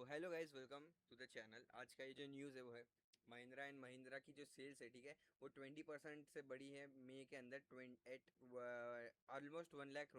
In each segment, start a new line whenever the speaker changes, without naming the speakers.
Hello guys, welcome to the channel. आज का ये जो न्यूज़ है वो है महिंद्रा एंड महिंद्रा की जो सेल्स है, ठीक है, वो 20% से बढ़ी है मई के अंदर। Eight almost 1 lakh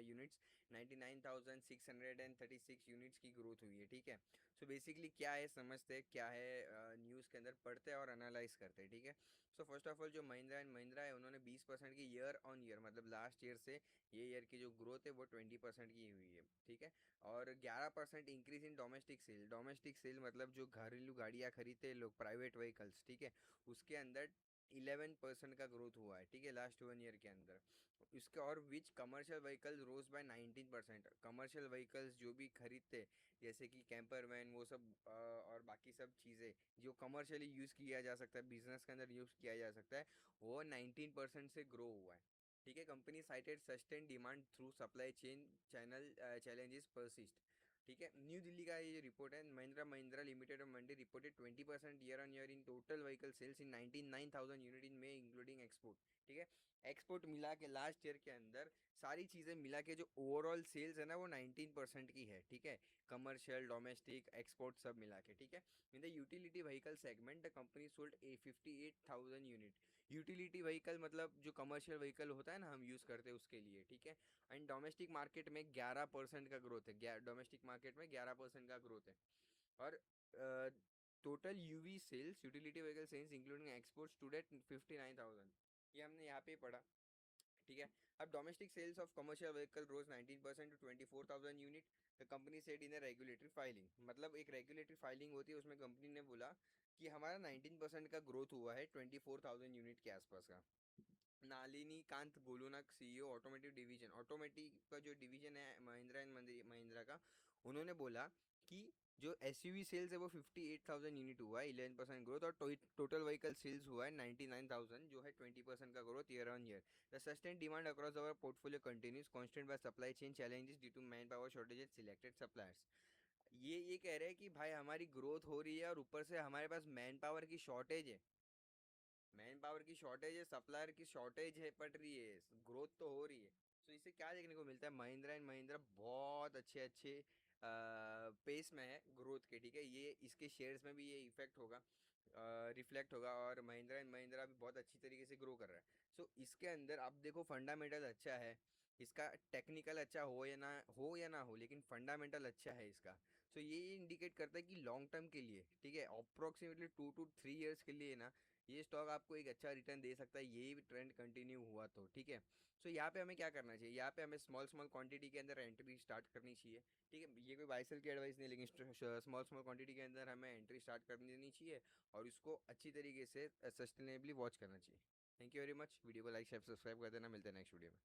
units, 99,636 units की ग्रोथ हुई है, ठीक है। सो बेसिकली क्या है समझते हैं, क्या है न्यूज़ के अंदर पढ़ते हैं और एनालाइज करते हैं, ठीक है। सो फर्स्ट ऑफ ऑल जो महिंद्रा एंड महिंद्रा है उन्होंने 20% की ईयर ऑन ईयर, मतलब लास्ट ईयर से ये ईयर की जो ग्रोथ है वो 20% की हुई है, ठीक है। और 11% increase in domestic sale. Domestic sale मतलब जो घरेलू गाड़ियाँ खरीदते हैं लोग, प्राइवेट व्हीकल्स, ठीक है, उसके अंदर 11% का ग्रोथ हुआ है, ठीक है, लास्ट 1 ईयर के अंदर। इसके और विच कमर्शियल व्हीकल्स रोज बाय 19%। कमर्शियल व्हीकल्स जो भी खरीदते, जैसे कि कैंपर वैन, वो सब और बाकी सब चीज़ें जो कमर्शियली यूज़ किया जा सकता है, बिजनेस के अंदर यूज़ किया जा सकता है, वो 19% से ग्रो हुआ है, ठीक है। Company cited sustain demand through supply chain channel challenges persist, ठीक है। न्यू दिल्ली का ये रिपोर्ट है, Mahindra Mahindra limited of Monday reported 20% year on year in total vehicle sales in 99,000 unit in May including export, ठीक है। एक्सपोर्ट मिला के लास्ट ईयर के अंदर सारी चीज़ें मिला के जो ओवरऑल सेल्स है ना वो 19% की है, ठीक है। कमर्शियल, डोमेस्टिक, एक्सपोर्ट सब मिला के, ठीक है। In the utility vehicle segment the company sold A 58,000 unit. Utility vehicle मतलब जो कमर्शियल व्हीकल होता है ना हम यूज़ करते हैं उसके लिए, ठीक है। एंड डोमेस्टिक मार्केट में 11% का ग्रोथ है, डोमेस्टिक मार्केट में 11% का ग्रोथ है। और total UV sales, utility vehicle sales including export today 59,000, ये हमने यहाँ पे पढ़ा, ठीक है। अब domestic sales of commercial vehicle rose 19% to 24,000 unit. The company said in a regulatory filing, मतलब एक रेगुलेटरी फाइलिंग होती है, उसमें कंपनी ने बोला कि हमारा 19% का ग्रोथ हुआ है 24,000 यूनिट के आसपास का। नालिनी कांत गोलुनक, सीईओ ऑटोमेटिव डिवीजन, ऑटोमेटिव का जो डिवीजन है महिंद्रा एंड महिंद्रा का, उन्होंने बोला कि जो एसयूवी सेल्स है वो 58,000 यूनिट हुआ है, 11% ग्रोथ, और टोटल व्हीकल सेल्स हुआ है 99,000 जो है 20% का growth year on year. The sustain demand across our portfolio continues constant by supply chain challenges due to man power shortage selected suppliers. ये कह रहे हैं कि भाई हमारी ग्रोथ हो रही है और ऊपर से हमारे पास मैन पावर की शॉर्टेज है, मैन पावर की शॉर्टेज है, सप्लायर की शॉर्टेज है, पड़ रही है, ग्रोथ तो हो रही है। तो इससे क्या देखने को मिलता है, महिंद्रा एंड महिंद्रा बहुत अच्छे अच्छे पेस में है ग्रोथ के, ठीक है। ये इसके शेयर्स में भी ये इफेक्ट होगा, रिफ्लेक्ट होगा, और महिंद्रा एंड महिंद्रा भी बहुत अच्छी तरीके से ग्रो कर रहा है। सो इसके अंदर आप देखो फंडामेंटल अच्छा है इसका, टेक्निकल अच्छा हो या ना हो, लेकिन फंडामेंटल अच्छा है इसका। सो ये इंडिकेट करता है कि लॉन्ग टर्म के लिए, ठीक है, अप्रोक्सीमेटली 2 to 3 ईयर्स के लिए ना ये स्टॉक आपको एक अच्छा रिटर्न दे सकता है, यही ट्रेंड कंटिन्यू हुआ तो, ठीक है। सो यहाँ पे हमें क्या करना चाहिए, यहाँ पे हमें स्मॉल स्मॉल क्वांटिटी के अंदर एंट्री स्टार्ट करनी चाहिए, ठीक है। ये कोई बाय सेल की एडवाइस नहीं, लेकिन स्मॉल स्मॉल क्वांटिटी के अंदर हमें एंट्री स्टार्ट कर देनी चाहिए और इसको अच्छी तरीके से सस्टेनेबली वॉच करना चाहिए। Thank you very much. Video को लाइक शेयर सब्सक्राइब कर देना, मिलते हैं नेक्स्ट वीडियो में।